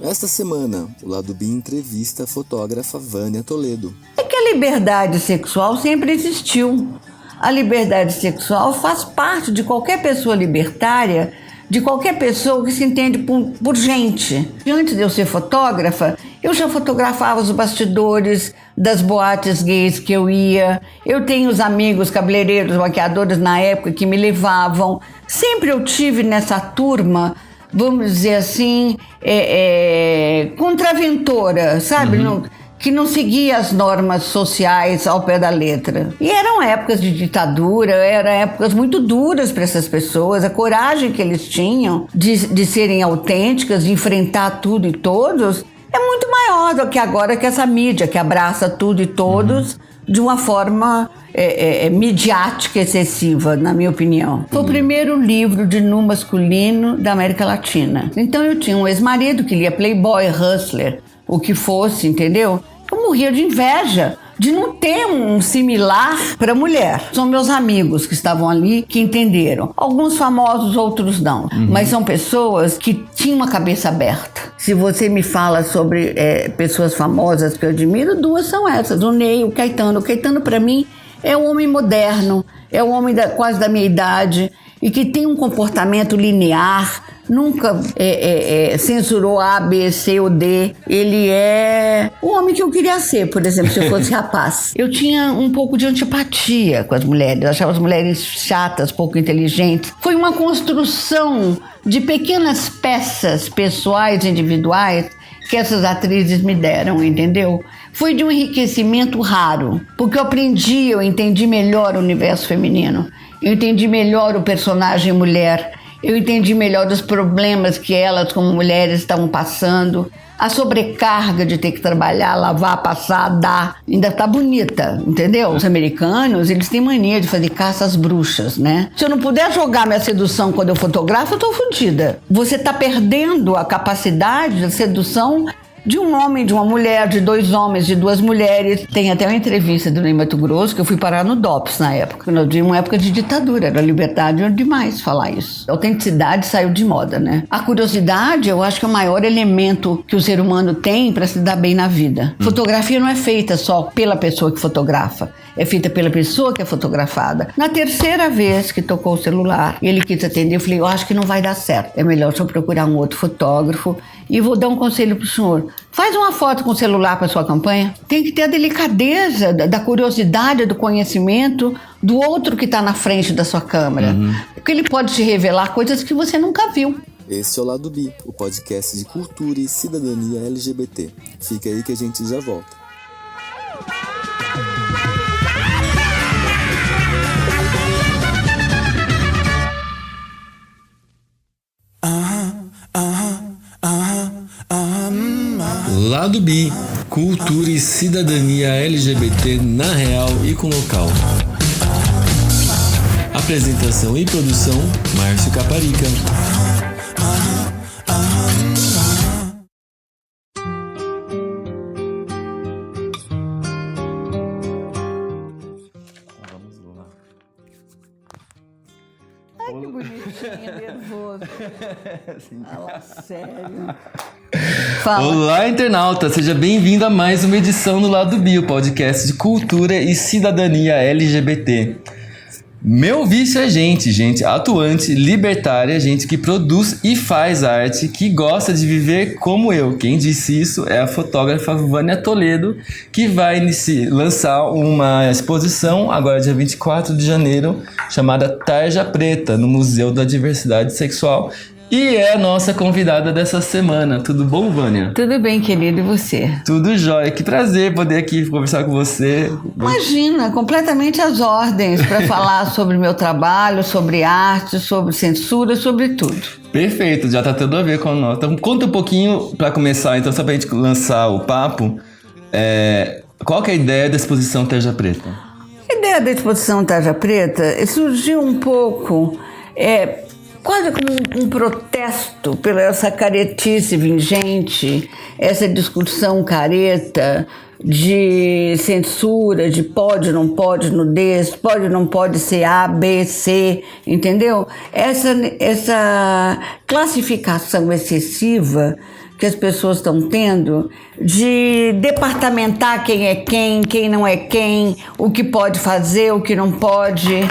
Esta semana, o Lado B entrevista a fotógrafa Vânia Toledo. É que a liberdade sexual sempre existiu. A liberdade sexual faz parte de qualquer pessoa libertária, de qualquer pessoa que se entende por gente. Antes de eu ser fotógrafa, eu já fotografava os bastidores das boates gays que eu ia. Eu tenho os amigos cabeleireiros, maquiadores na época que me levavam. Sempre eu tive nessa turma, vamos dizer assim, contraventora, sabe? Que não seguia as normas sociais ao pé da letra. E eram épocas de ditadura, eram épocas muito duras para essas pessoas. A coragem que eles tinham de serem autênticas, de enfrentar tudo e todos, é muito maior do que agora, que essa mídia que abraça tudo e todos de uma forma midiática excessiva, na minha opinião. Foi o primeiro livro de nu masculino da América Latina. Então eu tinha um ex-marido que lia Playboy, Hustler, o que fosse, entendeu? Eu morria de inveja de não ter um similar para mulher. São meus amigos que estavam ali que entenderam. Alguns famosos, outros não. Mas são pessoas que tinham uma cabeça aberta. Se você me fala sobre pessoas famosas que eu admiro, duas são essas. O Ney, o Caetano. O Caetano, para mim, é um homem moderno, é um homem quase da minha idade e que tem um comportamento linear, nunca censurou A, B, C ou D. Ele é o homem que eu queria ser, por exemplo, se eu fosse rapaz. Eu tinha um pouco de antipatia com as mulheres, eu achava as mulheres chatas, pouco inteligentes. Foi uma construção de pequenas peças pessoais, individuais, que essas atrizes me deram, entendeu? Foi de um enriquecimento raro, porque eu entendi melhor o universo feminino, eu entendi melhor o personagem mulher, eu entendi melhor os problemas que elas, como mulheres, estavam passando, a sobrecarga de ter que trabalhar, lavar, passar, dar, ainda tá bonita, entendeu? Os americanos, eles têm mania de fazer caça às bruxas, né? Se eu não puder jogar minha sedução quando eu fotografo, eu tô fodida. Você tá perdendo a capacidade de sedução de um homem, de uma mulher, de dois homens, de duas mulheres. Tem até uma entrevista do Ney Matogrosso que eu fui parar no DOPS na época. De uma época de ditadura, era liberdade, era demais falar isso. A autenticidade saiu de moda, né? A curiosidade, eu acho que é o maior elemento que o ser humano tem para se dar bem na vida. Fotografia não é feita só pela pessoa que fotografa, é feita pela pessoa que é fotografada. Na terceira vez que tocou o celular e ele quis atender, eu falei, eu acho que não vai dar certo. É melhor só procurar um outro fotógrafo. E vou dar um conselho pro senhor. Faz uma foto com o celular para sua campanha. Tem que ter a delicadeza, da curiosidade, do conhecimento do outro que está na frente da sua câmera. Porque ele pode te revelar coisas que você nunca viu. Esse é o Lado B, o podcast de cultura e cidadania LGBT. Fica aí que a gente já volta. Lado B, cultura e cidadania LGBT na real e com local. Apresentação e produção, Márcio Caparica. Ai, que bonitinho, nervoso. Fala sério. Fala. Olá, internauta! Seja bem-vindo a mais uma edição do Lado B, o podcast de cultura e cidadania LGBT. Meu vício é gente atuante, libertária, gente que produz e faz arte, que gosta de viver como eu. Quem disse isso é a fotógrafa Vânia Toledo, que vai lançar uma exposição agora dia 24 de janeiro, chamada Tarja Preta, no Museu da Diversidade Sexual. E é a nossa convidada dessa semana. Tudo bom, Vânia? Tudo bem, querido, e você? Tudo jóia. Que prazer poder aqui conversar com você. Imagina, completamente às ordens para falar sobre meu trabalho, sobre arte, sobre censura, sobre tudo. Perfeito, já tá tudo a ver com nós. Então conta um pouquinho para começar, então, só pra gente lançar o papo. Qual que é a ideia da exposição Tarja Preta? A ideia da exposição Tarja Preta surgiu um pouco... quase como um protesto pela essa caretice vingente, essa discussão careta de censura, de pode, não pode, nudez, pode, não pode ser A, B, C, entendeu? Essa classificação excessiva que as pessoas estão tendo de departamentar quem é quem não é quem, o que pode fazer, o que não pode.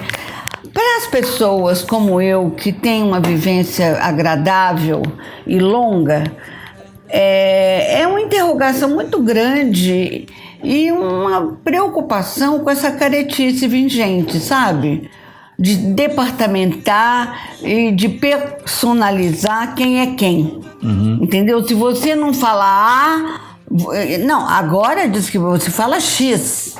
Para as pessoas como eu, que têm uma vivência agradável e longa, é uma interrogação muito grande e uma preocupação com essa caretice vingente, sabe? De departamentar e de personalizar quem é quem. Entendeu? Se você não falar A, não, agora diz que você fala X.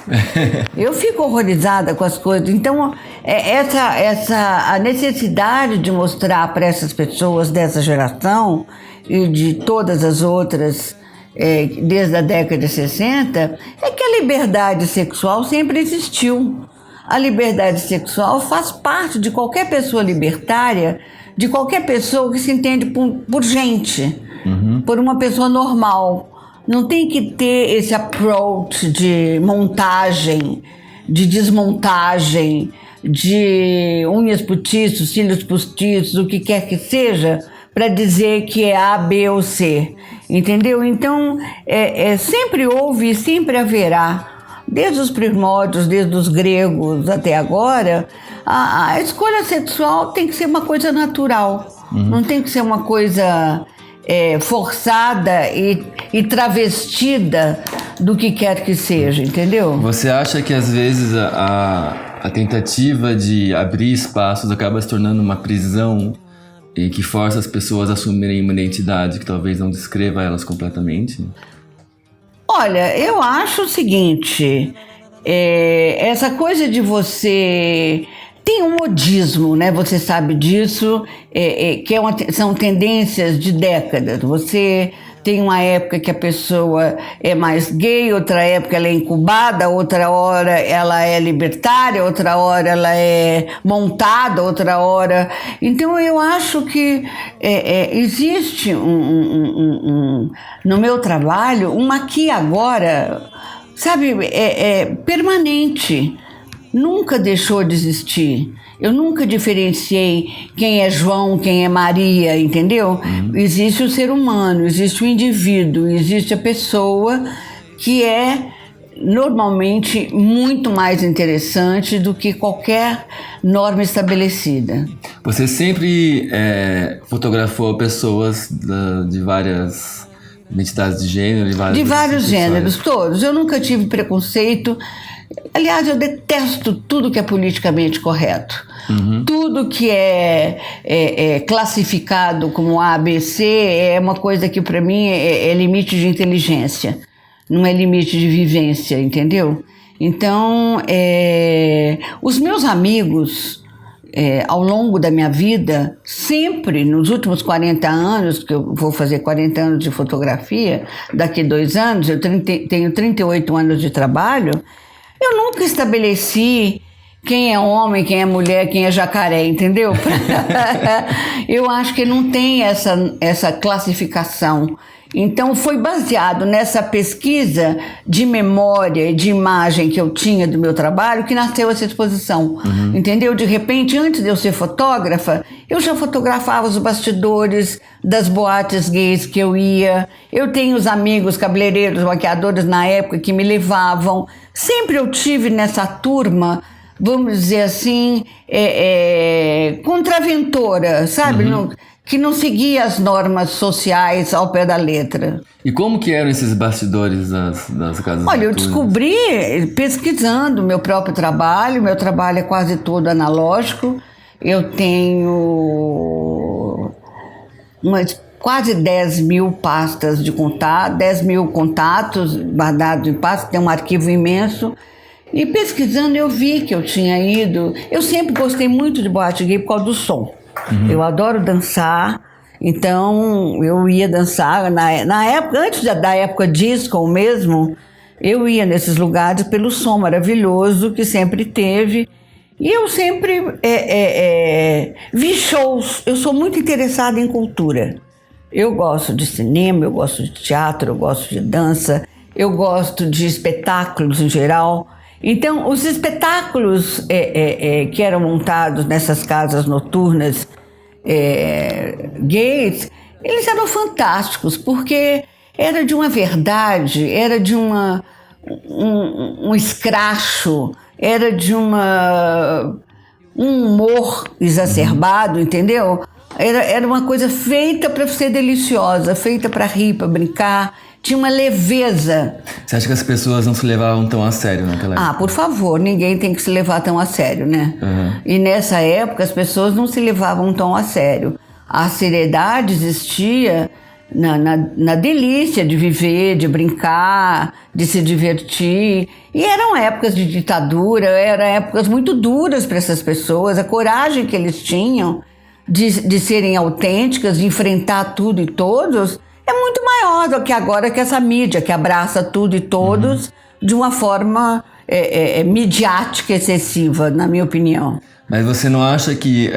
Eu fico horrorizada com as coisas. Então, a necessidade de mostrar para essas pessoas dessa geração e de todas as outras, desde a década de 60, é que a liberdade sexual sempre existiu. A liberdade sexual faz parte de qualquer pessoa libertária, de qualquer pessoa que se entende por gente, por uma pessoa normal. Não tem que ter esse approach de montagem, de desmontagem, de unhas postiços, cílios postiços, o que quer que seja, para dizer que é A, B ou C. Entendeu? Então, sempre houve e sempre haverá, desde os primórdios, desde os gregos até agora, a escolha sexual tem que ser uma coisa natural. Não tem que ser uma coisa forçada e travestida do que quer que seja, entendeu? Você acha que às vezes a tentativa de abrir espaços acaba se tornando uma prisão e que força as pessoas a assumirem uma identidade que talvez não descreva elas completamente? Olha, eu acho o seguinte, essa coisa de você... Tem um modismo, né? Você sabe disso, que são tendências de décadas. Você tem uma época que a pessoa é mais gay, outra época ela é incubada, outra hora ela é libertária, outra hora ela é montada, outra hora... Então, eu acho que existe no meu trabalho uma aqui agora, sabe, permanente. Nunca deixou de existir. Eu nunca diferenciei quem é João, quem é Maria, entendeu? Existe o ser humano, existe o indivíduo, existe a pessoa que é normalmente muito mais interessante do que qualquer norma estabelecida. Você sempre fotografou pessoas de várias identidades de gênero? De vários gêneros, todos. Eu nunca tive preconceito. Aliás, eu detesto tudo que é politicamente correto. Tudo que é classificado como A, B, C é uma coisa que para mim é limite de inteligência, não é limite de vivência, entendeu? Então, os meus amigos, ao longo da minha vida, sempre, nos últimos 40 anos, que eu vou fazer 40 anos de fotografia, daqui 2 anos, eu tenho 38 anos de trabalho, eu nunca estabeleci quem é homem, quem é mulher, quem é jacaré, entendeu? Eu acho que não tem essa classificação. Então, foi baseado nessa pesquisa de memória e de imagem que eu tinha do meu trabalho que nasceu essa exposição, entendeu? De repente, antes de eu ser fotógrafa, eu já fotografava os bastidores das boates gays que eu ia. Eu tenho os amigos cabeleireiros, maquiadores na época que me levavam. Sempre eu tive nessa turma, vamos dizer assim, contraventora, sabe? Que não seguia as normas sociais ao pé da letra. E como que eram esses bastidores das casas? Olha, eu descobri pesquisando meu próprio trabalho. Meu trabalho é quase todo analógico. Eu tenho quase 10 mil pastas de contato, 10 mil contatos guardados em pastas, tem um arquivo imenso. E pesquisando eu vi que eu tinha ido... Eu sempre gostei muito de boate gay por causa do som. Eu adoro dançar, então eu ia dançar. Na época, antes da época disco mesmo, eu ia nesses lugares pelo som maravilhoso que sempre teve. E eu sempre vi shows. Eu sou muito interessada em cultura. Eu gosto de cinema, eu gosto de teatro, eu gosto de dança, eu gosto de espetáculos em geral. Então, os espetáculos que eram montados nessas casas noturnas gays, eles eram fantásticos, porque era de uma verdade, era de um escracho, era de um humor exacerbado, entendeu? Era uma coisa feita para ser deliciosa, feita para rir, para brincar. Tinha uma leveza. Você acha que as pessoas não se levavam tão a sério naquela época? Ah, por favor, ninguém tem que se levar tão a sério, né? E nessa época as pessoas não se levavam tão a sério. A seriedade existia na delícia de viver, de brincar, de se divertir. E eram épocas de ditadura, eram épocas muito duras para essas pessoas. A coragem que eles tinham de serem autênticas, de enfrentar tudo e todos, é muito maior do que agora, que essa mídia que abraça tudo e todos de uma forma midiática excessiva, na minha opinião. Mas você não acha que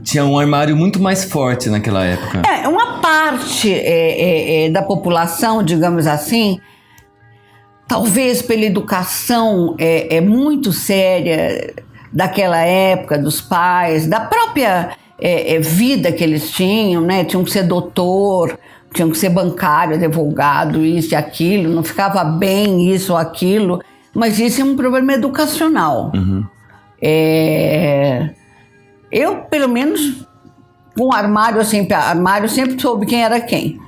tinha um armário muito mais forte naquela época? Uma parte da população, digamos assim, talvez pela educação muito séria daquela época, dos pais, da própria vida que eles tinham, né? Tinham que ser doutor, tinham que ser bancário, advogado, isso e aquilo, não ficava bem isso ou aquilo, mas isso é um problema educacional. Eu, pelo menos, com armário sempre soube quem era quem.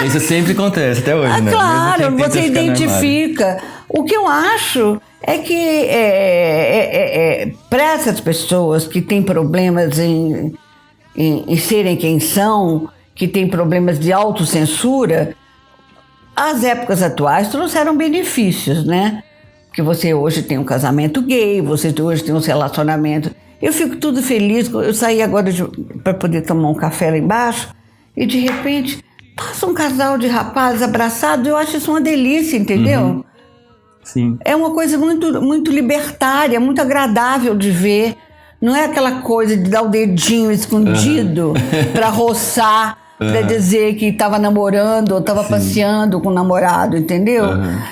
Isso sempre acontece até hoje, né? Claro, você identifica. O que eu acho é que para essas pessoas que têm problemas em serem quem são, que têm problemas de autocensura, as épocas atuais trouxeram benefícios, né? Porque você hoje tem um casamento gay, você hoje tem um relacionamento. Eu fico tudo feliz. Eu saí agora para poder tomar um café lá embaixo e de repente passa um casal de rapazes abraçados. Eu acho isso uma delícia, entendeu? Sim. É uma coisa muito, muito libertária, muito agradável de ver. Não é aquela coisa de dar o dedinho escondido para roçar, para dizer que estava namorando ou estava passeando com o namorado, entendeu?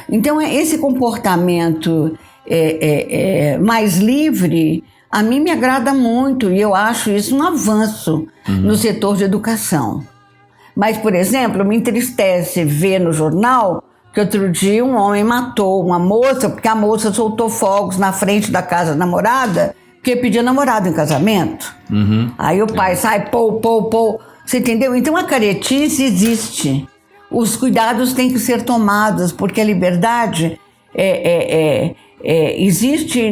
Então, esse comportamento mais livre, a mim me agrada muito e eu acho isso um avanço no setor de educação. Mas, por exemplo, me entristece ver no jornal que outro dia um homem matou uma moça porque a moça soltou fogos na frente da casa da namorada porque pedia namorado em casamento. Aí o pai sai, pô. Você entendeu? Então a caretice existe. Os cuidados têm que ser tomados porque a liberdade existe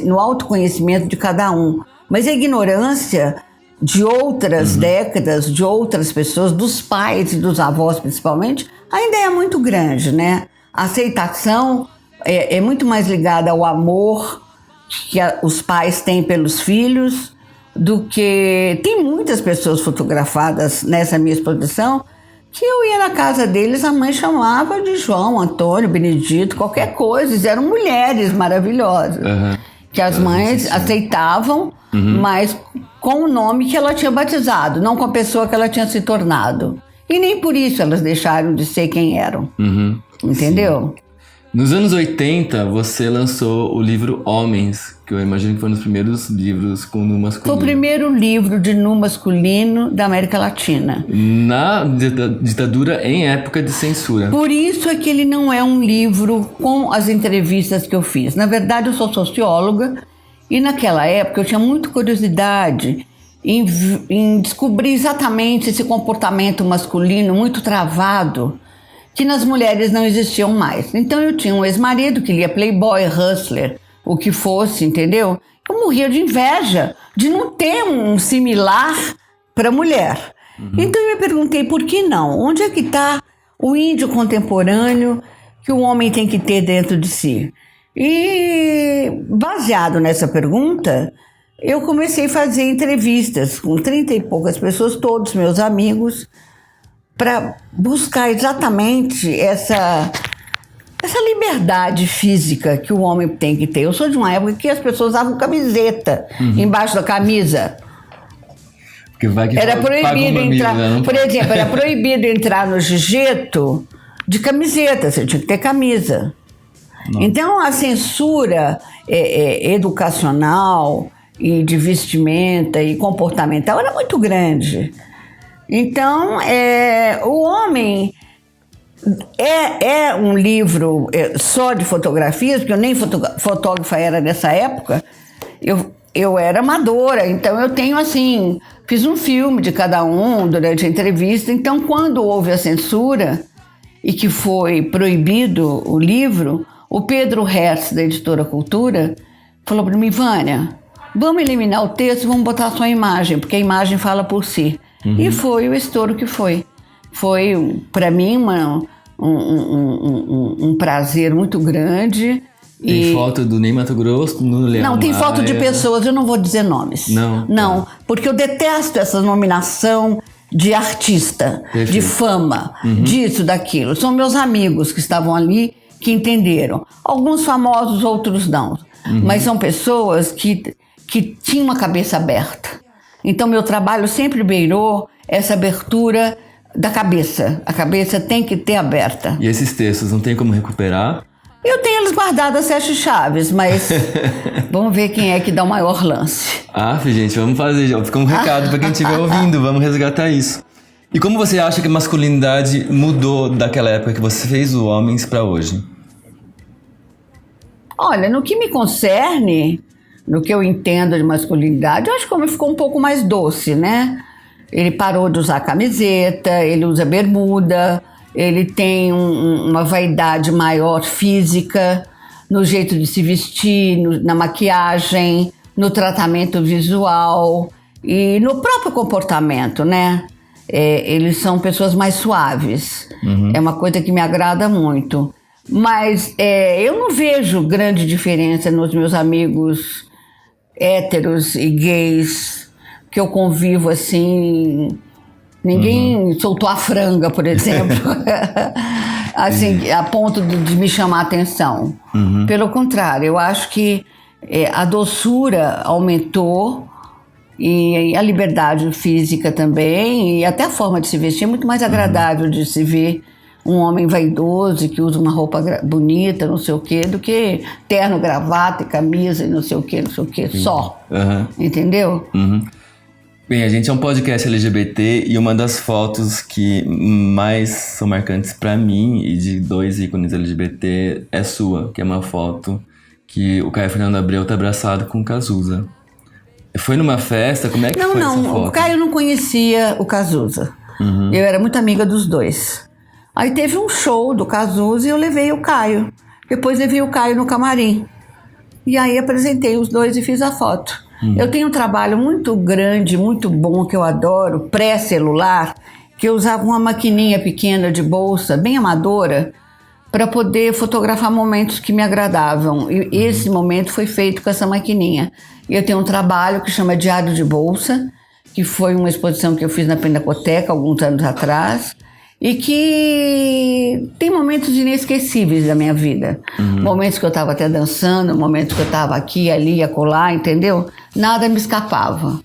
no autoconhecimento de cada um. Mas a ignorância de outras décadas, de outras pessoas, dos pais e dos avós principalmente, ainda é muito grande, né? A aceitação é muito mais ligada ao amor que os pais têm pelos filhos do que... Tem muitas pessoas fotografadas nessa minha exposição que eu ia na casa deles, a mãe chamava de João, Antônio, Benedito, qualquer coisa. Eles eram mulheres maravilhosas, que as mães aceitavam, mas com o nome que ela tinha batizado, não com a pessoa que ela tinha se tornado. E nem por isso elas deixaram de ser quem eram. Entendeu? Sim. Nos anos 80, você lançou o livro Homens, que eu imagino que foi um dos primeiros livros com nu masculino. Foi o primeiro livro de nu masculino da América Latina. Na ditadura em época de censura. Por isso é que ele não é um livro com as entrevistas que eu fiz. Na verdade, eu sou socióloga e naquela época eu tinha muita curiosidade em descobrir exatamente esse comportamento masculino muito travado que nas mulheres não existiam mais. Então eu tinha um ex-marido que lia Playboy, Hustler, o que fosse, entendeu? Eu morria de inveja de não ter um similar para mulher. Então eu me perguntei, por que não? Onde é que está o índio contemporâneo que o homem tem que ter dentro de si? E baseado nessa pergunta, eu comecei a fazer entrevistas com 30 e poucas pessoas, todos meus amigos, para buscar exatamente essa liberdade física que o homem tem que ter. Eu sou de uma época que as pessoas usavam camiseta embaixo da camisa. Porque vai que era proibido entrar, né? por exemplo, era proibido entrar no jiu-jitsu de camiseta, você tinha que ter camisa. Então a censura educacional e de vestimenta e comportamental era muito grande. Então, o homem é um livro só de fotografias, porque eu nem fotógrafa era nessa época, eu era amadora, então eu tenho assim, fiz um filme de cada um durante a entrevista, então quando houve a censura e que foi proibido o livro, o Pedro Hertz, da Editora Cultura, falou para mim, Vânia, vamos eliminar o texto e vamos botar só a imagem, porque a imagem fala por si. E foi o estouro que foi. Foi, para mim, um prazer muito grande. Tem foto do Ney Matogrosso, no Leão Não, tem foto de Maia. pessoas, eu não vou dizer nomes. Não, porque eu detesto essa nominação de artista, Perfeito. de fama, disso, daquilo. São meus amigos que estavam ali, que entenderam. Alguns famosos, outros não. Mas são pessoas que tinham uma cabeça aberta. Então, meu trabalho sempre beirou essa abertura da cabeça. A cabeça tem que ter aberta. E esses textos, não tem como recuperar? Eu tenho eles guardados a 7 chaves, mas vamos ver quem é que dá o maior lance. Gente, vamos fazer. Fica um recado para quem estiver ouvindo. Vamos resgatar isso. E como você acha que a masculinidade mudou daquela época que você fez o Homens para hoje? Olha, no que me concerne, no que eu entendo de masculinidade, eu acho que o homem ficou um pouco mais doce, né? Ele parou de usar camiseta, ele usa bermuda, ele tem uma vaidade maior física, no jeito de se vestir, na maquiagem, no tratamento visual e no próprio comportamento, né? Eles são pessoas mais suaves. É uma coisa que me agrada muito. Mas eu não vejo grande diferença nos meus amigos héteros e gays que eu convivo assim. Ninguém soltou a franga, por exemplo, assim, a ponto de me chamar a atenção. Pelo contrário, eu acho que a doçura aumentou e a liberdade física também, e até a forma de se vestir é muito mais agradável de se ver um homem vaidoso que usa uma roupa bonita, não sei o quê, do que terno, gravata e camisa e não sei o quê, só. Entendeu? Bem, a gente é um podcast LGBT e uma das fotos que mais são marcantes pra mim e de 2 ícones LGBT é sua, que é uma foto que o Caio Fernando Abreu tá abraçado com o Cazuza. Foi numa festa? Como é que foi essa foto? Não, o Caio não conhecia o Cazuza. Eu era muito amiga dos dois. Aí teve um show do Cazuza e eu levei o Caio. Depois levei o Caio no camarim. E aí apresentei os dois e fiz a foto. Eu tenho um trabalho muito grande, muito bom, que eu adoro, pré-celular, que eu usava uma maquininha pequena de bolsa, bem amadora, para poder fotografar momentos que me agradavam. E esse momento foi feito com essa maquininha. E eu tenho um trabalho que chama Diário de Bolsa, que foi uma exposição que eu fiz na Pinacoteca alguns anos atrás, e que tem momentos inesquecíveis da minha vida. Momentos que eu estava até dançando, momentos que eu estava aqui, ali, acolá, entendeu? Nada me escapava.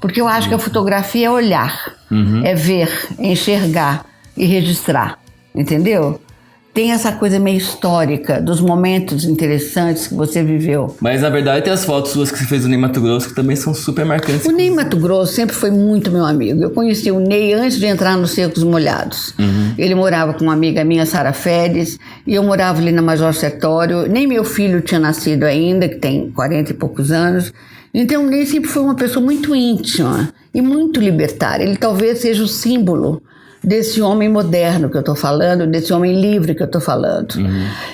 Porque eu acho que a fotografia é olhar, é ver, é enxergar e registrar, entendeu? Tem essa coisa meio histórica dos momentos interessantes que você viveu. Mas na verdade tem as fotos suas que você fez do Ney Matogrosso que também são super marcantes. O Ney Matogrosso sempre foi muito meu amigo. Eu conheci o Ney antes de entrar nos Secos Molhados. Ele morava com uma amiga minha, Sara Férez, e eu morava ali na Major Sertório. Nem meu filho tinha nascido ainda, que tem 40 e poucos anos. Então o Ney sempre foi uma pessoa muito íntima e muito libertária. Ele talvez seja o símbolo desse homem moderno que eu estou falando, desse homem livre que eu estou falando.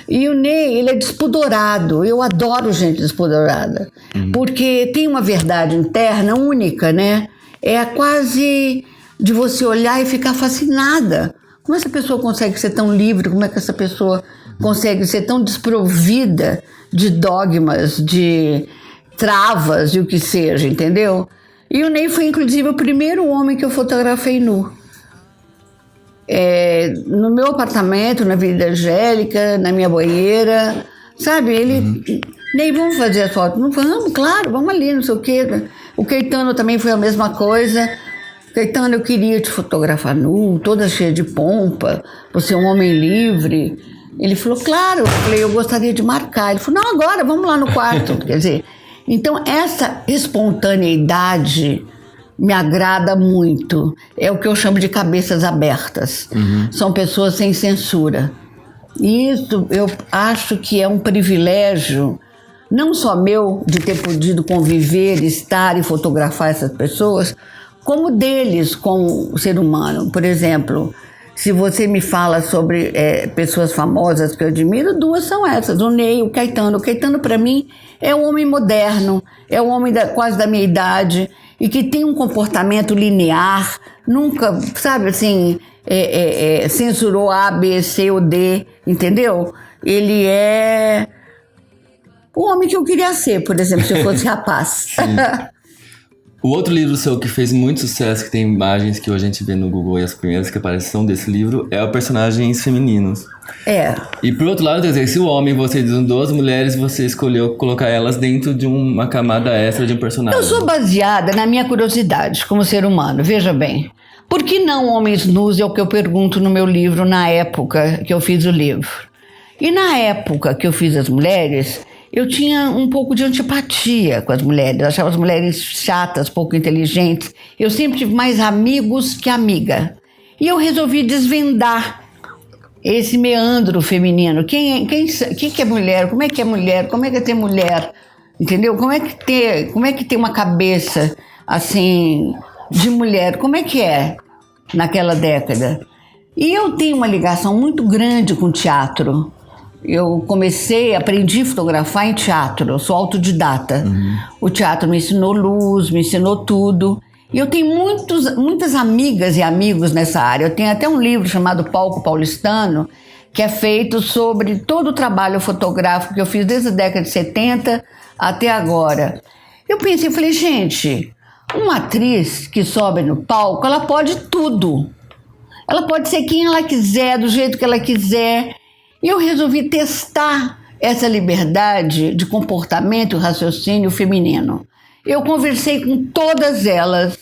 E o Ney, ele é despudorado. Eu adoro gente despudorada. Porque tem uma verdade interna única, né? É quase de você olhar e ficar fascinada. Como essa pessoa consegue ser tão livre? Como é que essa pessoa consegue ser tão desprovida de dogmas, de travas, de o que seja, entendeu? E o Ney foi, inclusive, o primeiro homem que eu fotografei nu. No meu apartamento, na Avenida Angélica, na minha banheira, sabe? Ele, Ney, vamos fazer a foto? Não, vamos, claro, vamos ali, não sei o quê. O Caetano também foi a mesma coisa. Caetano, eu queria te fotografar nu, toda cheia de pompa, você é um homem livre. Ele falou, claro. Eu falei, eu gostaria de marcar. Ele falou, não, agora, vamos lá no quarto. Quer dizer, Então, essa espontaneidade me agrada muito. É o que eu chamo de cabeças abertas. São pessoas sem censura. E isso eu acho que é um privilégio, não só meu, de ter podido conviver, estar e fotografar essas pessoas, como deles com o ser humano. Por exemplo, se você me fala sobre pessoas famosas que eu admiro, duas são essas, o Ney e o Caetano. O Caetano, para mim, é um homem moderno, é um homem quase da minha idade e que tem um comportamento linear, nunca, sabe assim, censurou A, B, C ou D, entendeu? Ele é o homem que eu queria ser, por exemplo, se eu fosse rapaz. O outro livro seu que fez muito sucesso, que tem imagens que hoje a gente vê no Google e as primeiras que aparecem são desse livro, é o Personagens Femininos. E por outro lado, quer dizer, se o homem, você diz duas mulheres, você escolheu colocar elas dentro de uma camada extra de um personagem. Eu sou baseada na minha curiosidade como ser humano, veja bem. Por que não homens nus é o que eu pergunto no meu livro na época que eu fiz o livro. E na época que eu fiz as mulheres, eu tinha um pouco de antipatia com as mulheres. Eu achava as mulheres chatas, pouco inteligentes. Eu sempre tive mais amigos que amiga. E eu resolvi desvendar esse meandro feminino. Quem que é mulher? Como é que é mulher? Como é que é ter mulher? Entendeu? Como é que tem uma cabeça assim de mulher? Como é que é naquela década? E eu tenho uma ligação muito grande com o teatro. Eu aprendi a fotografar em teatro, eu sou autodidata. O teatro me ensinou luz, me ensinou tudo. E eu tenho muitas amigas e amigos nessa área. Eu tenho até um livro chamado Palco Paulistano, que é feito sobre todo o trabalho fotográfico que eu fiz desde a década de 70 até agora. Eu pensei, falei, gente, uma atriz que sobe no palco, ela pode tudo. Ela pode ser quem ela quiser, do jeito que ela quiser. E eu resolvi testar essa liberdade de comportamento e raciocínio feminino. Eu conversei com todas elas.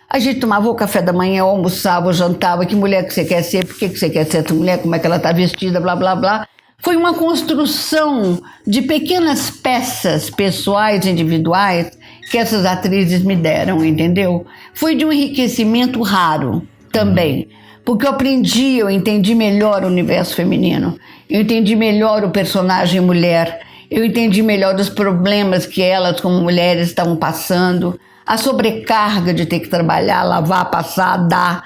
A gente tomava o café da manhã, almoçava, jantava. Que mulher que você quer ser? Por que você quer ser essa mulher? Como é que ela está vestida? Blá, blá, blá. Foi uma construção de pequenas peças pessoais, individuais, que essas atrizes me deram, entendeu? Foi de um enriquecimento raro também. Porque eu entendi melhor o universo feminino. Eu entendi melhor o personagem mulher. Eu entendi melhor os problemas que elas, como mulheres, estavam passando. A sobrecarga de ter que trabalhar, lavar, passar, dar,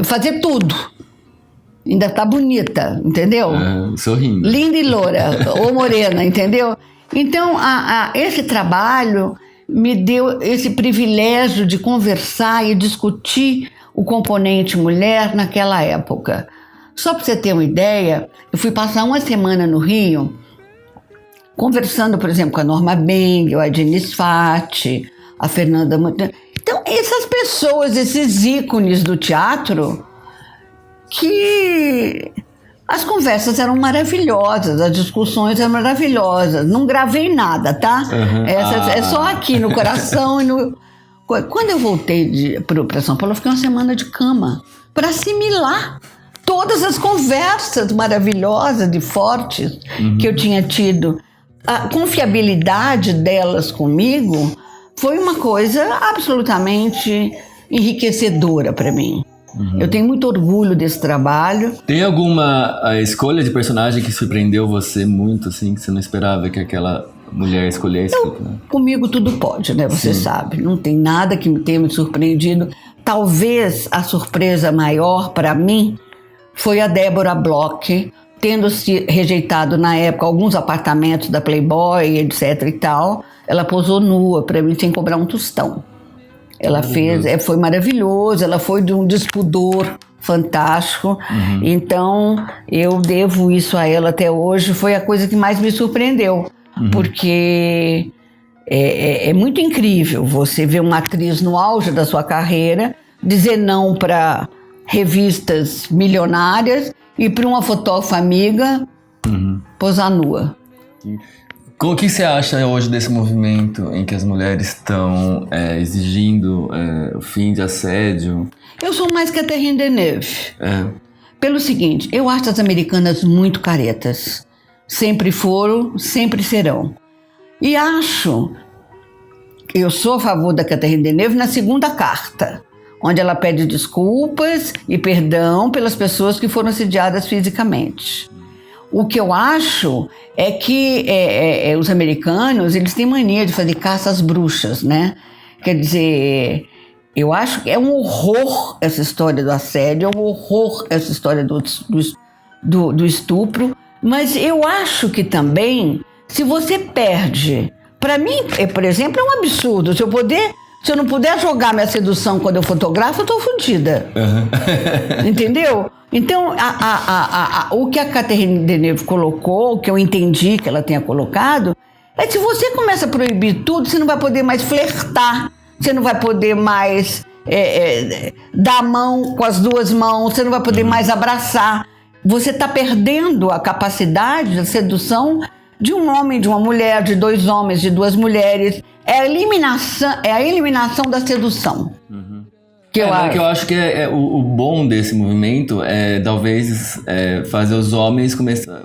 fazer tudo. Ainda tá bonita, entendeu? Sorrindo. Linda e loura, ou morena, entendeu? Então, esse trabalho me deu esse privilégio de conversar e discutir o componente mulher naquela época. Só para você ter uma ideia, eu fui passar uma semana no Rio, conversando, por exemplo, com a Norma Bengel, a Diniz Fati, a Fernanda Montenegro. Então, essas pessoas, esses ícones do teatro, que as conversas eram maravilhosas, as discussões eram maravilhosas. Não gravei nada, tá? É só aqui no coração e no... Quando eu voltei para São Paulo, eu fiquei uma semana de cama para assimilar todas as conversas maravilhosas e fortes que eu tinha tido. A confiabilidade delas comigo foi uma coisa absolutamente enriquecedora para mim. Eu tenho muito orgulho desse trabalho. Tem alguma escolha de personagem que surpreendeu você muito, assim, que você não esperava que aquela mulher escolhesse? Comigo tudo pode, né? Você sabe. Não tem nada que tenha me surpreendido. Talvez a surpresa maior para mim foi a Débora Bloch, tendo se rejeitado na época alguns apartamentos da Playboy, etc e tal. Ela posou nua para mim sem cobrar um tostão. Ela fez, foi maravilhoso, ela foi de um despudor fantástico. Então eu devo isso a ela até hoje. Foi a coisa que mais me surpreendeu. Porque é muito incrível você ver uma atriz no auge da sua carreira dizer não para revistas milionárias e para uma fotógrafa amiga posar nua. O que você acha hoje desse movimento em que as mulheres estão exigindo o fim de assédio? Eu sou mais Catherine Deneuve. Pelo seguinte, eu acho as americanas muito caretas. Sempre foram, sempre serão. E acho eu sou a favor da Catherine Deneuve na segunda carta, onde ela pede desculpas e perdão pelas pessoas que foram assediadas fisicamente. O que eu acho é que os americanos, eles têm mania de fazer caça às bruxas, né? Quer dizer, eu acho que é um horror essa história do assédio, é um horror essa história do estupro, mas eu acho que também, se você perde, para mim, por exemplo, é um absurdo, se eu não puder jogar minha sedução quando eu fotografo, eu tô fodida. Entendeu? Então, o que a Catherine Deneuve colocou, o que eu entendi que ela tenha colocado, é que se você começa a proibir tudo, você não vai poder mais flertar, você não vai poder mais dar a mão com as duas mãos, você não vai poder mais abraçar. Você está perdendo a capacidade de sedução de um homem, de uma mulher, de dois homens, de duas mulheres. É a eliminação da sedução. Que eu acho que o bom desse movimento é talvez fazer os homens começar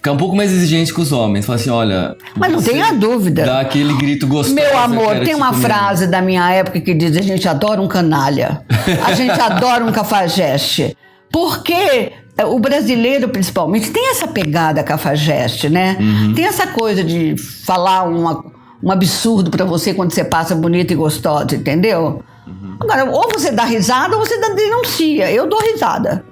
ficar um pouco mais exigente com os homens. Falar assim, olha... Mas não tenha dúvida. Dá aquele grito gostoso. Meu amor, tem uma frase da minha época que diz: a gente adora um canalha. A gente adora um cafajeste. Porque o brasileiro, principalmente, tem essa pegada cafajeste, né? Tem essa coisa de falar um absurdo pra você quando você passa bonita e gostosa, entendeu? Agora, ou você dá risada ou você denuncia. Eu dou risada.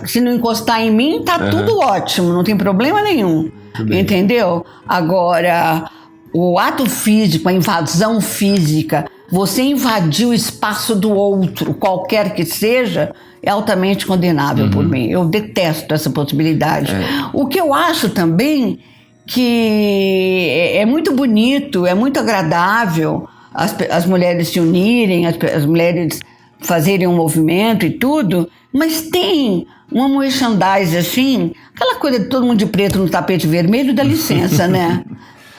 Se não encostar em mim, tá tudo ótimo, não tem problema nenhum. Entendeu? Agora, o ato físico, a invasão física, você invadir o espaço do outro, qualquer que seja, é altamente condenável por mim. Eu detesto essa possibilidade. O que eu acho também que é muito bonito, é muito agradável as mulheres se unirem, as mulheres fazerem um movimento e tudo, mas tem uma merchandise assim, aquela coisa de todo mundo de preto no tapete vermelho, dá licença, né?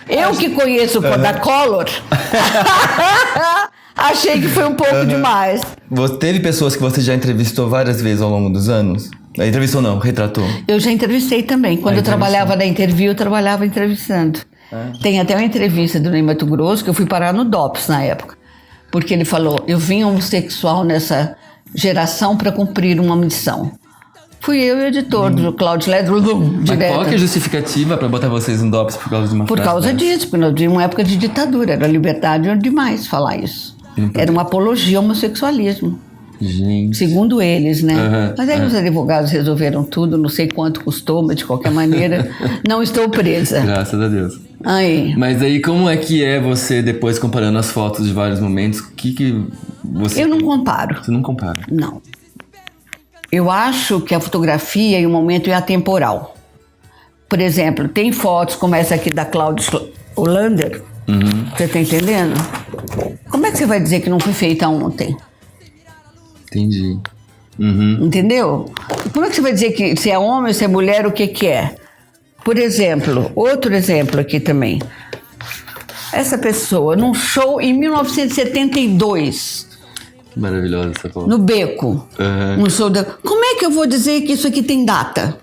Eu que conheço o Kodacolor, achei que foi um pouco demais. Teve pessoas que você já entrevistou várias vezes ao longo dos anos? Entrevistou não, retratou? Eu já entrevistei também. Quando eu trabalhava na Interview, eu trabalhava entrevistando. Tem até uma entrevista do Ney Mato Grosso que eu fui parar no DOPS na época. Porque ele falou, eu vim homossexual nessa geração para cumprir uma missão. Fui eu e o editor do Cláudio Ledro, direto. Qual que é a justificativa para botar vocês no DOPS por causa de uma frase? Por causa disso, porque nós vivemos uma época de ditadura. Era liberdade demais falar isso. Era uma apologia ao homossexualismo. Gente. Segundo eles, né? Mas aí os advogados resolveram tudo, não sei quanto custou, mas de qualquer maneira, não estou presa. Graças a Deus. Aí. Mas aí como é que é você, depois comparando as fotos de vários momentos, o que você... Eu não comparo. Você não compara? Não. Eu acho que a fotografia e o momento é atemporal. Por exemplo, tem fotos como essa aqui da Cláudia Hollander. Você tá entendendo? Como é que você vai dizer que não foi feita ontem? Entendi. Entendeu? Como é que você vai dizer que se é homem ou se é mulher, o que é? Por exemplo, outro exemplo aqui também. Essa pessoa, num show em 1972. Maravilhosa essa foto. No Beco. No show Como é que eu vou dizer que isso aqui tem data?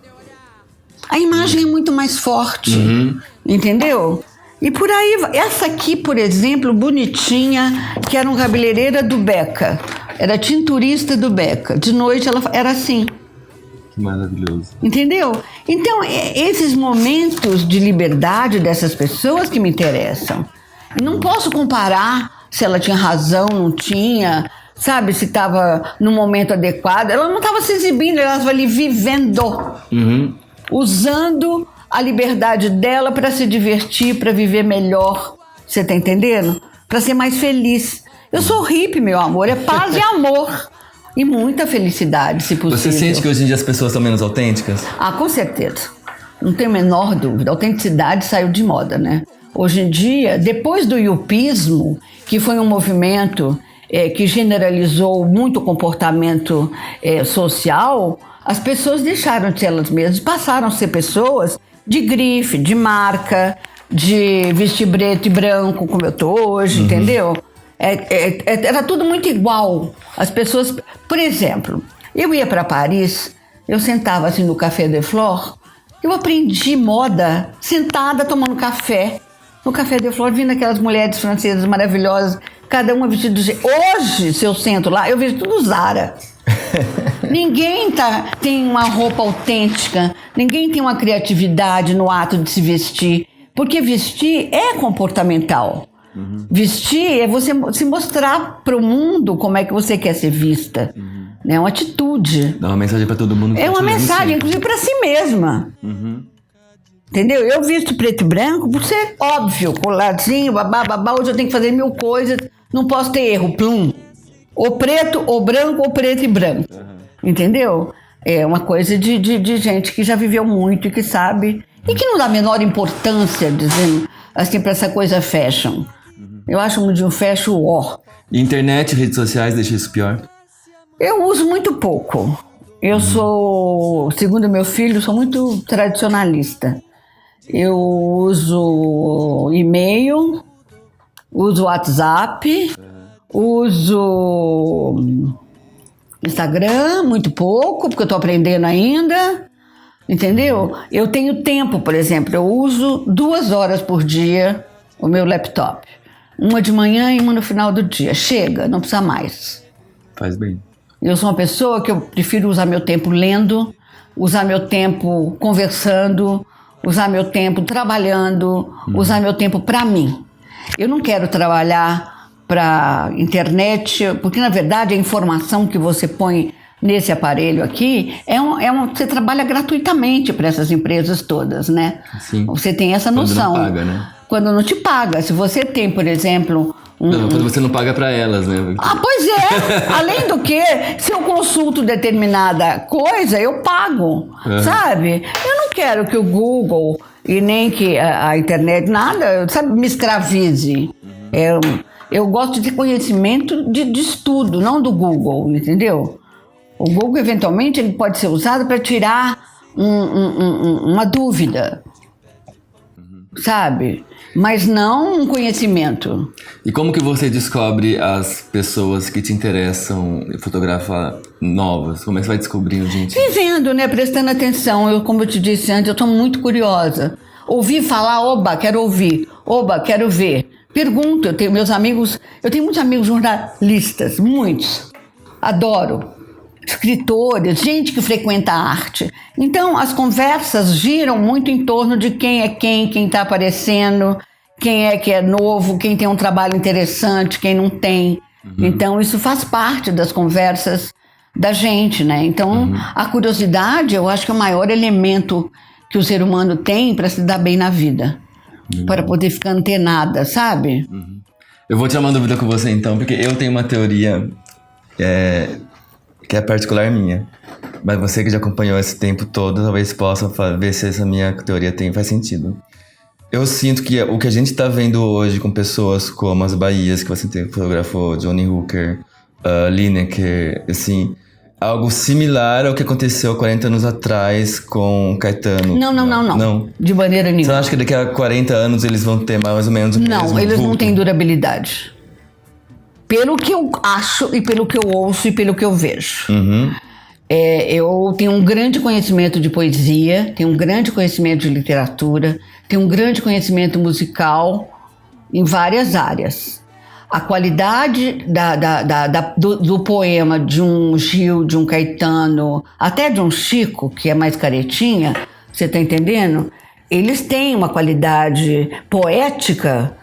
A imagem é muito mais forte. Entendeu? E por aí, essa aqui, por exemplo, bonitinha, que era um cabeleireira do Beca. Era tinturista do Beca. De noite ela era assim. Que maravilhoso. Entendeu? Então, esses momentos de liberdade dessas pessoas que me interessam. Não posso comparar se ela tinha razão, não tinha, sabe? Se estava no momento adequado. Ela não estava se exibindo, ela estava ali vivendo. Usando a liberdade dela para se divertir, para viver melhor. Você tá entendendo? Para ser mais feliz. Eu sou hippie, meu amor. É paz e amor. E muita felicidade, se possível. Você sente que hoje em dia as pessoas são menos autênticas? Ah, com certeza. Não tenho a menor dúvida. A autenticidade saiu de moda, né? Hoje em dia, depois do yupismo, que foi um movimento que generalizou muito o comportamento social, as pessoas deixaram de ser elas mesmas, passaram a ser pessoas de grife, de marca, de vestir preto e branco, como eu tô hoje, entendeu? Era tudo muito igual. As pessoas... Por exemplo, eu ia para Paris, eu sentava assim no Café de Flore, eu aprendi moda sentada tomando café. no Café de Flore, vindo aquelas mulheres francesas maravilhosas, cada uma vestida do jeito. Hoje, se eu sento lá, eu vejo tudo Zara. Ninguém tem uma roupa autêntica, ninguém tem uma criatividade no ato de se vestir, porque vestir é comportamental. Vestir é você se mostrar para o mundo como é que você quer ser vista. É uma atitude. Dá uma mensagem para todo mundo. É uma mensagem, inclusive, para si mesma. Entendeu? Eu visto preto e branco por ser óbvio, coladinho, babá, hoje eu tenho que fazer 1000 coisas, não posso ter erro, plum. Ou preto, ou branco, ou preto e branco. Entendeu? É uma coisa de gente que já viveu muito e que sabe, e que não dá a menor importância, dizendo assim, para essa coisa fashion. Eu acho um dia um fashion war. Internet, redes sociais, deixa isso pior? Eu uso muito pouco. Eu sou, segundo meu filho, sou muito tradicionalista. Eu uso e-mail, uso WhatsApp, uso Instagram, muito pouco, porque eu estou aprendendo ainda, entendeu? Eu tenho tempo, por exemplo, eu uso 2 horas por dia o meu laptop. Uma de manhã e uma no final do dia. Chega, não precisa mais. Faz bem. Eu sou uma pessoa que eu prefiro usar meu tempo lendo, usar meu tempo conversando, usar meu tempo trabalhando, usar meu tempo para mim. Eu não quero trabalhar para internet, porque na verdade a informação que você põe nesse aparelho aqui você trabalha gratuitamente para essas empresas todas, né? Sim. Você tem essa noção. Quando não paga, né? Quando não te paga. Se você tem, por exemplo... Quando você não paga para elas, né? Pois é. Além do que, se eu consulto determinada coisa, eu pago, sabe? Eu não quero que o Google e nem que a internet, nada, sabe, me escravize. Eu gosto de conhecimento de estudo, não do Google, entendeu? O Google, eventualmente, ele pode ser usado para tirar uma dúvida, sabe? Mas não um conhecimento. E como que você descobre as pessoas que te interessam em fotografar novas? Como é que você vai descobrindo, gente? Vivendo, né? Prestando atenção. Como eu te disse antes, eu estou muito curiosa. Ouvi falar, oba, quero ouvir. Oba, quero ver. Pergunto, eu tenho muitos amigos jornalistas, muitos. Adoro. Escritores, gente que frequenta a arte. Então, as conversas giram muito em torno de quem é quem está aparecendo, quem é que é novo, quem tem um trabalho interessante, quem não tem. Então, isso faz parte das conversas da gente, né? Então, a curiosidade, eu acho que é o maior elemento que o ser humano tem para se dar bem na vida. Para poder ficar antenada, sabe? Eu vou tirar uma dúvida com você, então, porque eu tenho uma teoria... que é particular minha. Mas você que já acompanhou esse tempo todo, talvez possa ver se essa minha teoria faz sentido. Eu sinto que o que a gente tá vendo hoje com pessoas como as Bahias, que você fotografou, Johnny Hooker, Lineker, assim, algo similar ao que aconteceu 40 anos atrás com Caetano. Não. De maneira nenhuma. Você acha que daqui a 40 anos eles vão ter mais ou menos o mesmo Não, eles vulto? não têm durabilidade. Pelo que eu acho e pelo que eu ouço e pelo que eu vejo. Eu tenho um grande conhecimento de poesia, tenho um grande conhecimento de literatura, tenho um grande conhecimento musical em várias áreas. A qualidade do poema de um Gil, de um Caetano, até de um Chico, que é mais caretinha, você está entendendo? Eles têm uma qualidade poética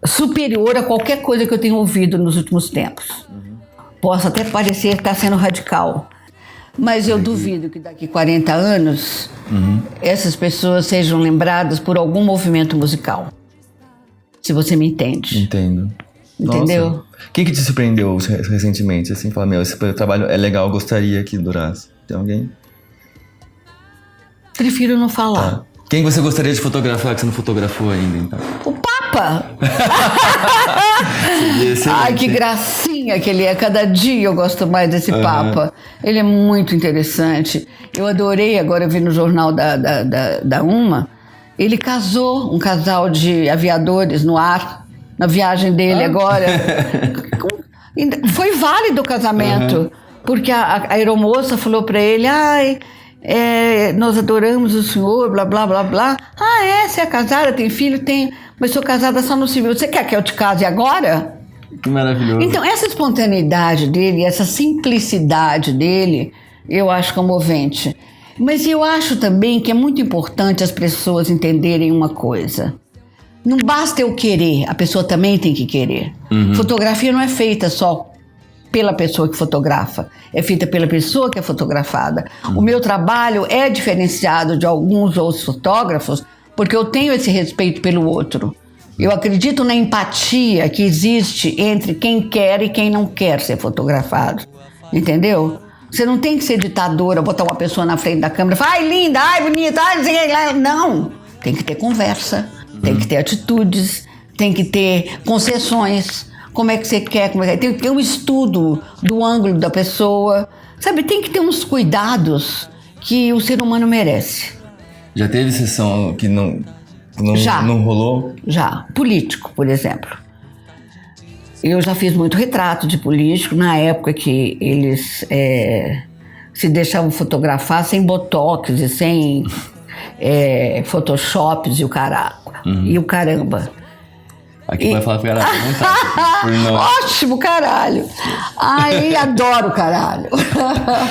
superior a qualquer coisa que eu tenha ouvido nos últimos tempos. Posso até parecer estar sendo radical, mas eu duvido que daqui 40 anos essas pessoas sejam lembradas por algum movimento musical. Se você me entende. Entendo. Entendeu? Nossa. Quem que te surpreendeu recentemente? Assim, fala, esse trabalho é legal, gostaria que durasse. Tem alguém? Prefiro não falar. Tá. Quem você gostaria de fotografar que você não fotografou ainda, então? O Papa! Ai, que gracinha que ele é. Cada dia eu gosto mais desse Papa. Ele é muito interessante. Eu adorei, agora eu vi no jornal da UMA, ele casou, um casal de aviadores no ar, na viagem dele agora. Foi válido o casamento, porque a aeromoça falou para ele, nós adoramos o senhor, blá, blá, blá, blá. Ah, você é casada, tem filho? Tem, mas sou casada só no civil. Você quer que eu te case agora? Que maravilhoso. Então, essa espontaneidade dele, essa simplicidade dele, eu acho comovente. Mas eu acho também que é muito importante as pessoas entenderem uma coisa. Não basta eu querer, a pessoa também tem que querer. Fotografia não é feita só pela pessoa que fotografa, é feita pela pessoa que é fotografada. O meu trabalho é diferenciado de alguns outros fotógrafos porque eu tenho esse respeito pelo outro. Eu acredito na empatia que existe entre quem quer e quem não quer ser fotografado, entendeu? Você não tem que ser ditadora, botar uma pessoa na frente da câmera e falar, ai, linda, ai, bonita, ai, não sei o que. Não, tem que ter conversa, tem que ter atitudes, tem que ter concessões. Como é que você quer, tem que ter um estudo do ângulo da pessoa, sabe? Tem que ter uns cuidados que o ser humano merece. Já teve sessão que não rolou? Já. Político, por exemplo. Eu já fiz muito retrato de político na época que eles se deixavam fotografar sem botox e sem photoshops e o caramba. Aqui vai falar pro caralho, não tá. Ótimo, caralho. Ai, adoro caralho.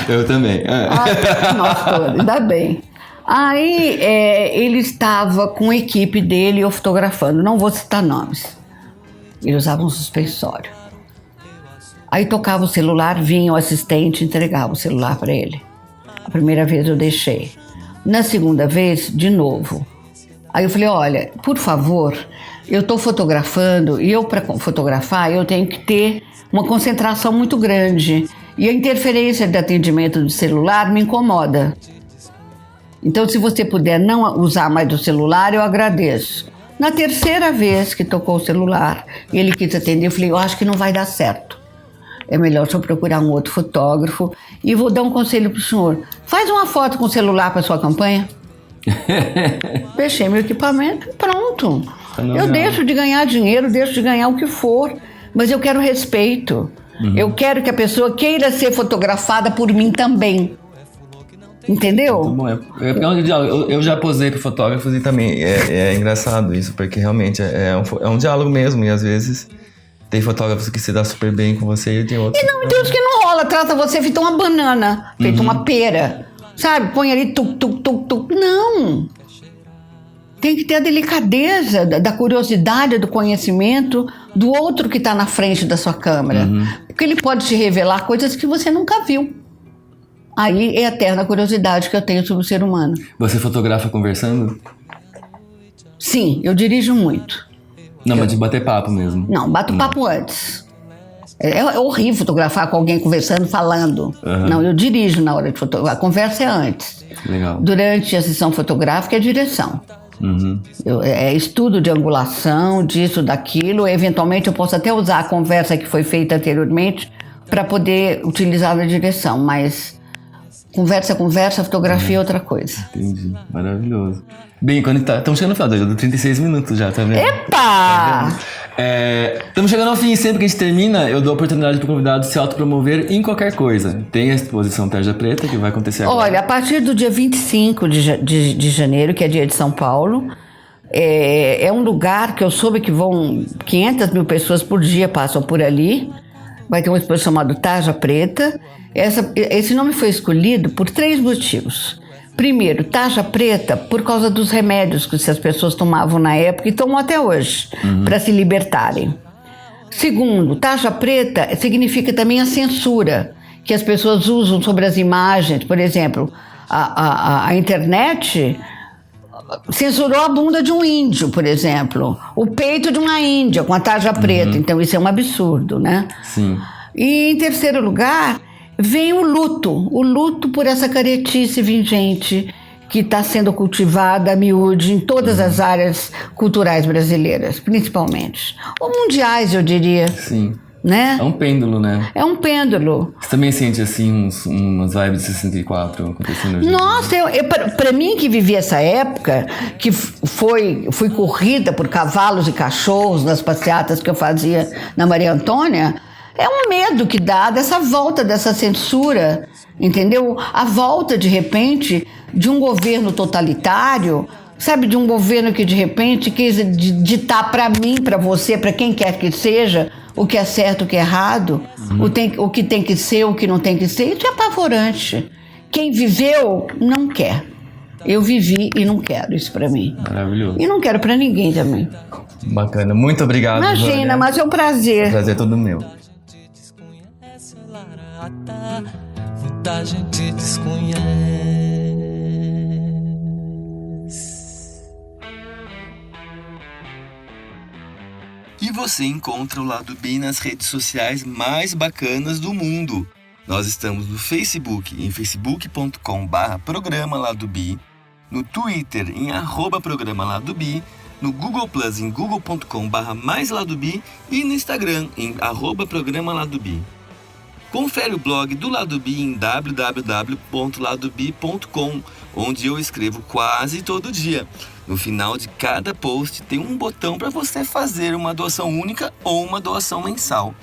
Eu também. Ai, nós todos, ainda bem. Aí ele estava com a equipe dele eu fotografando, não vou citar nomes. Ele usava um suspensório. Aí tocava o celular, vinha o assistente e entregava o celular para ele. A primeira vez eu deixei. Na segunda vez, de novo. Aí eu falei, olha, por favor, eu estou fotografando e eu, para fotografar, eu tenho que ter uma concentração muito grande. E a interferência de atendimento do celular me incomoda. Então, se você puder não usar mais o celular, eu agradeço. Na terceira vez que tocou o celular e ele quis atender, eu falei, eu acho que não vai dar certo. É melhor só procurar um outro fotógrafo e vou dar um conselho para o senhor. Faz uma foto com o celular para sua campanha. Fechei meu equipamento e pronto. Eu deixo de ganhar dinheiro, deixo de ganhar o que for, mas eu quero respeito. Eu quero que a pessoa queira ser fotografada por mim também. Entendeu? Muito bom. Eu já posei para fotógrafos e também é engraçado isso, porque realmente é um diálogo mesmo, e às vezes tem fotógrafos que se dá super bem com você e tem outros. E não, tem outros que não rola, trata você feito uma banana, feito uma pera, sabe? Põe ali tuc, tuc, tuc, tuc. Não! Tem que ter a delicadeza da curiosidade, do conhecimento do outro que está na frente da sua câmera. Porque ele pode te revelar coisas que você nunca viu. Aí é a eterna curiosidade que eu tenho sobre o ser humano. Você fotografa conversando? Sim, eu dirijo muito. Não, mas de bater papo mesmo. Não, bato papo antes. É horrível fotografar com alguém conversando, falando. Não, eu dirijo na hora de fotografar. A conversa é antes. Legal. Durante a sessão fotográfica é direção. É estudo de angulação, disso, daquilo. Eventualmente eu posso até usar a conversa que foi feita anteriormente para poder utilizar na direção, mas conversa, fotografia é outra coisa. Entendi, maravilhoso. Bem, quando estamos chegando no final, já deu 36 minutos já, tá vendo? Epa! Estamos chegando ao fim, sempre que a gente termina, eu dou a oportunidade para o convidado se autopromover em qualquer coisa. Tem a exposição Tarja Preta, que vai acontecer agora. Olha, a partir do dia 25 de janeiro, que é dia de São Paulo, é um lugar que eu soube que 500 mil pessoas por dia passam por ali. Vai ter uma exposição chamada Tarja Preta. Esse nome foi escolhido por 3 motivos. Primeiro, Tarja Preta por causa dos remédios que as pessoas tomavam na época e tomam até hoje, para se libertarem. Segundo, Tarja Preta significa também a censura que as pessoas usam sobre as imagens. Por exemplo, a internet censurou a bunda de um índio, por exemplo, o peito de uma índia com a tarja preta. Então isso é um absurdo, né? Sim. E em terceiro lugar, vem o luto por essa caretice vingente que está sendo cultivada a miúde em todas as áreas culturais brasileiras, principalmente. Ou mundiais, eu diria. Sim. Né? É um pêndulo, né? É um pêndulo. Você também sente, assim, umas vibes de 64 acontecendo hoje? Nossa, para mim que vivi essa época, que fui corrida por cavalos e cachorros nas passeatas que eu fazia na Maria Antônia, É um medo que dá dessa volta, dessa censura, entendeu? A volta, de repente, de um governo totalitário, sabe? De um governo que, de repente, quis ditar para mim, para você, para quem quer que seja, o que é certo, o que é errado, o que tem que ser, o que não tem que ser. Isso é apavorante. Quem viveu, não quer. Eu vivi e não quero isso para mim. Maravilhoso. E não quero para ninguém também. Bacana, muito obrigado. Imagina, Vânia. mas é um prazer. O prazer é todo meu. Muita gente desconhece. E você encontra o Lado B nas redes sociais mais bacanas do mundo. Nós estamos no Facebook, em facebook.com/programa Lado B, no Twitter, em @programa Lado B, no Google Plus, em google.com/mais-Lado-B e no Instagram, em @programa Lado B. Confere o blog do Lado B em www.ladob.com, onde eu escrevo quase todo dia. No final de cada post tem um botão para você fazer uma doação única ou uma doação mensal.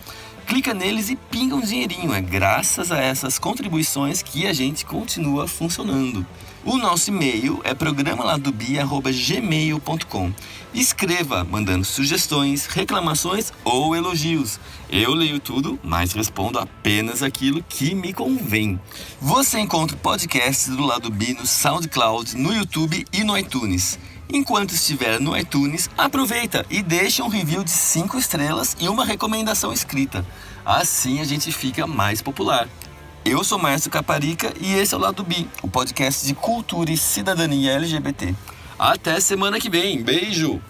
Clica neles e pinga um dinheirinho. É graças a essas contribuições que a gente continua funcionando. O nosso e-mail é programaladobia@gmail.com. Escreva, mandando sugestões, reclamações ou elogios. Eu leio tudo, mas respondo apenas aquilo que me convém. Você encontra o podcast do Lado B no SoundCloud, no YouTube e no iTunes. Enquanto estiver no iTunes, aproveita e deixa um review de 5 estrelas e uma recomendação escrita. Assim a gente fica mais popular. Eu sou Márcio Caparica e esse é o Lado B, o podcast de cultura e cidadania LGBT. Até semana que vem. Beijo!